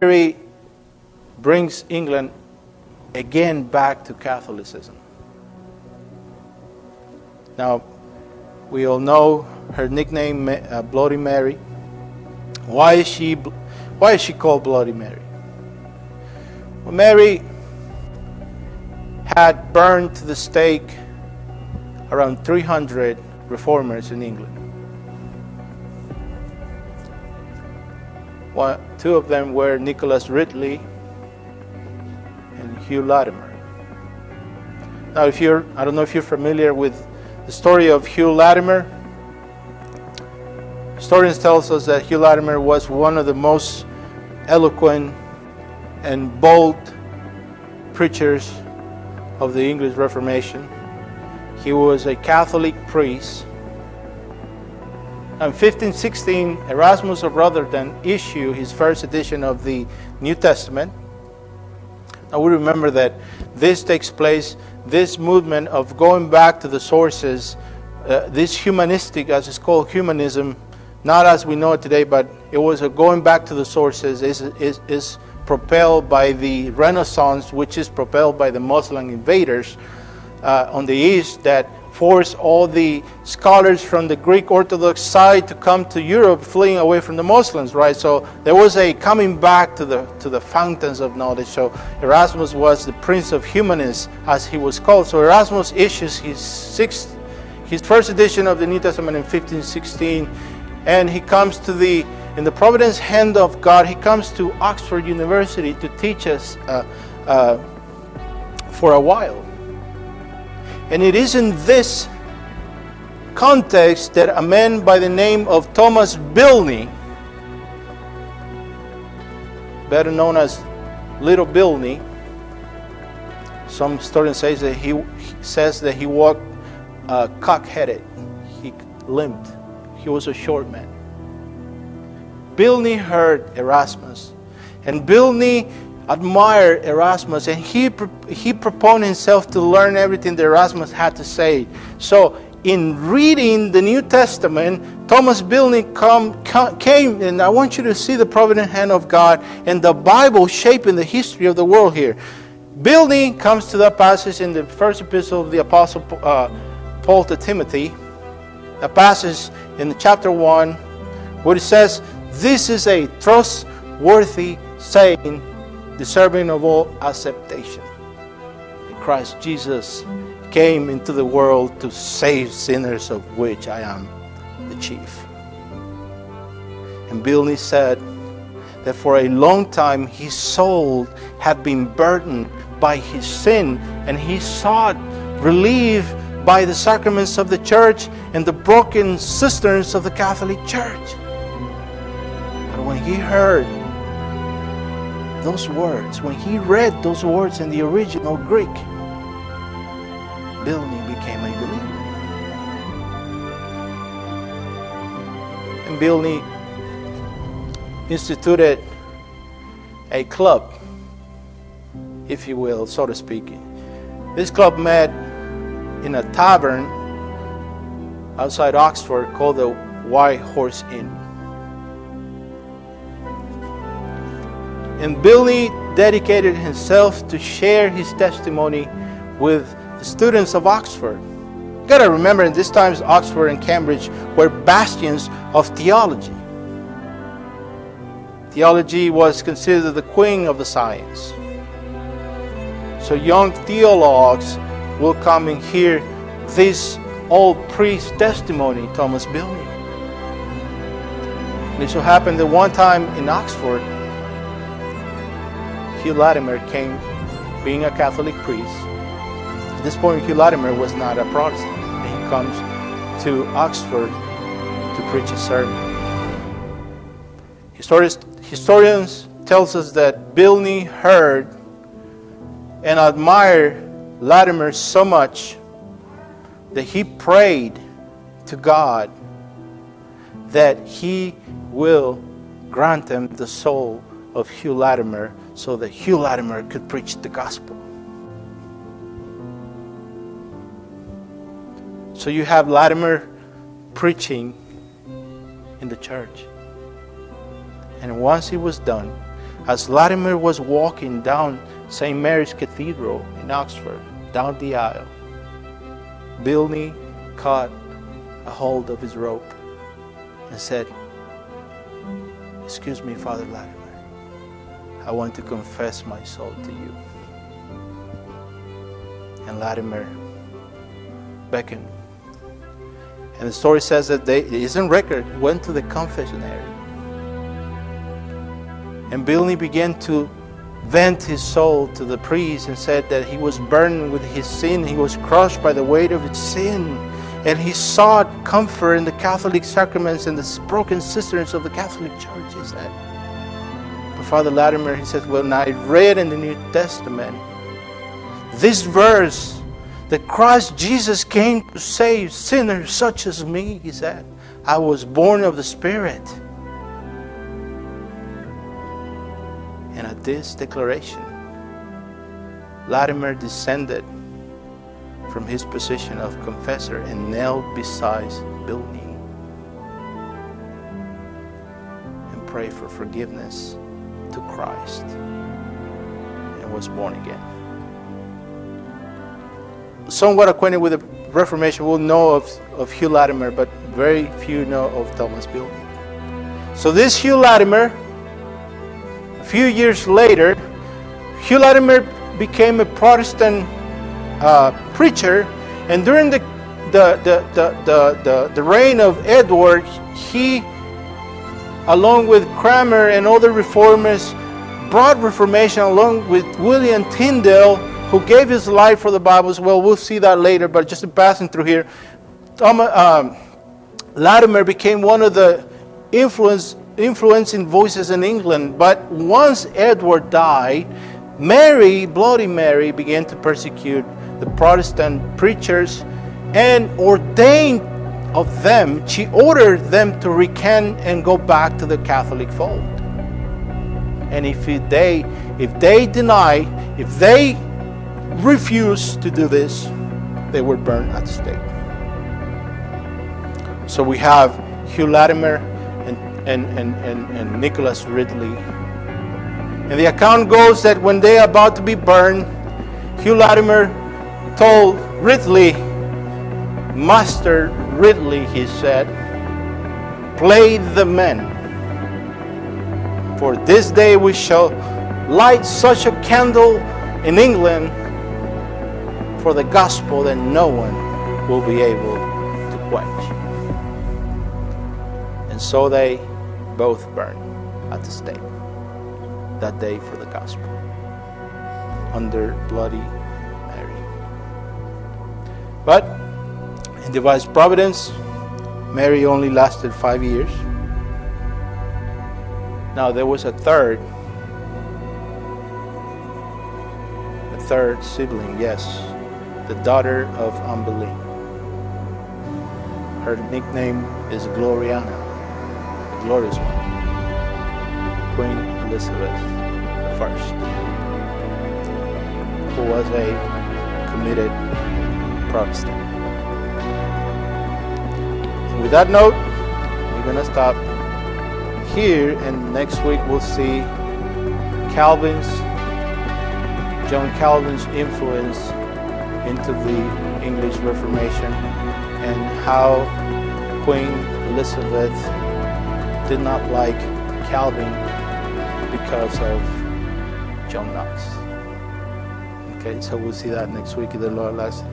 Mary brings England again back to Catholicism. Now, we all know her nickname, Bloody Mary. Why is she called Bloody Mary? Well, Mary had burned to the stake around 300 reformers in England. Two of them were Ridley and Hugh Latimer. Now, I don't know if you're familiar with the story of Hugh Latimer. Historians tell us that Hugh Latimer was one of the most eloquent and bold preachers of the English Reformation. He was a Catholic priest. In 1516, Erasmus of Rotterdam issued his first edition of the New Testament. Now we remember that this takes place, this movement of going back to the sources, this humanistic, as it's called, humanism, not as we know it today, but it was a going back to the sources, is propelled by the Renaissance, which is propelled by the Muslim invaders on the East that forced all the scholars from the Greek Orthodox side to come to Europe, fleeing away from the Muslims, right? So there was a coming back to the fountains of knowledge. So Erasmus was the Prince of Humanists, as he was called. So Erasmus issues his first edition of the New Testament in 1516, and he comes in the providence hand of God, he comes to Oxford University to teach us for a while. And it is in this context that a man by the name of Thomas Bilney, better known as Little Bilney, some historian says that he walked cock-headed, he limped, he was a short man. Bilney heard Erasmus, and Bilney admired Erasmus, and he proposed himself to learn everything that Erasmus had to say. So in reading the New Testament, Thomas Bilney came, and I want you to see the provident hand of God and the Bible shaping the history of the world here. Bilney comes to that passage in the first epistle of the Apostle Paul to Timothy, a passage in chapter 1, where it says, "This is a trustworthy saying, deserving of all acceptation. Christ Jesus came into the world to save sinners, of which I am the chief." And Bilney said that for a long time his soul had been burdened by his sin, and he sought relief by the sacraments of the church and the broken cisterns of the Catholic Church. But when he heard those words, when he read those words in the original Greek, Bilney became a believer. And Bilney instituted a club, if you will, so to speak. This club met in a tavern outside Oxford called the White Horse Inn. And Bilney dedicated himself to share his testimony with the students of Oxford. You got to remember, in this times, Oxford and Cambridge were bastions of theology. Theology was considered the queen of the science. So young theologues will come and hear this old priest's testimony, Thomas Bilney. And it so happened that one time in Oxford, Hugh Latimer came, being a Catholic priest. At this point, Hugh Latimer was not a Protestant. He comes to Oxford to preach a sermon. Historians tells us that Bilney heard and admired Latimer so much that he prayed to God that he will grant him the soul of Hugh Latimer, so that Hugh Latimer could preach the gospel. So you have Latimer preaching in the church. And once he was done, As Latimer was walking down St. Mary's Cathedral in Oxford, down the aisle, Bilney caught a hold of his rope and said, "Excuse me, Father Latimer, I want to confess my soul to you." And Latimer beckoned. And the story says that it is in record, went to the confessionary. And Bilney began to vent his soul to the priest and said that he was burdened with his sin. He was crushed by the weight of his sin. And he sought comfort in the Catholic sacraments and the broken cisterns of the Catholic Church, he said. But Father Latimer, he said, when I read in the New Testament this verse, that Christ Jesus came to save sinners such as me, he said, I was born of the Spirit. And at this declaration, Latimer descended from his position of confessor and knelt beside Bilney and prayed for forgiveness to Christ and was born again. Somewhat acquainted with the Reformation will know of Hugh Latimer, but very few know of Thomas Bilney. So this Hugh Latimer, a few years later, Hugh Latimer became a Protestant preacher, and during the reign of Edward, he, along with Cranmer and other reformers, brought Reformation along with William Tyndale, who gave his life for the Bible as well. We'll see that later, but just passing through here, Latimer became one of the influencing voices in England. But once Edward died, Mary, Bloody Mary, began to persecute the Protestant preachers and ordained of them, she ordered them to recant and go back to the Catholic fold. And if they refused to do this, they were burned at the stake. So we have Hugh Latimer and Nicholas Ridley. And the account goes that when they are about to be burned, Hugh Latimer told Ridley, "Master Ridley," he said, "play the men. For this day we shall light such a candle in England for the gospel that no one will be able to quench." And so they both burned at the stake that day for the gospel under Bloody Mary. But in divine providence, Mary only lasted 5 years. Now there was a third sibling, yes, the daughter of unbelief. Her nickname is Gloriana, the glorious one, Queen Elizabeth I, who was a committed Protestant. And with that note, we're going to stop here, and next week we'll see John Calvin's influence into the English Reformation and how Queen Elizabeth did not like Calvin because of John Knox. Okay, so we'll see that next week if the Lord allows.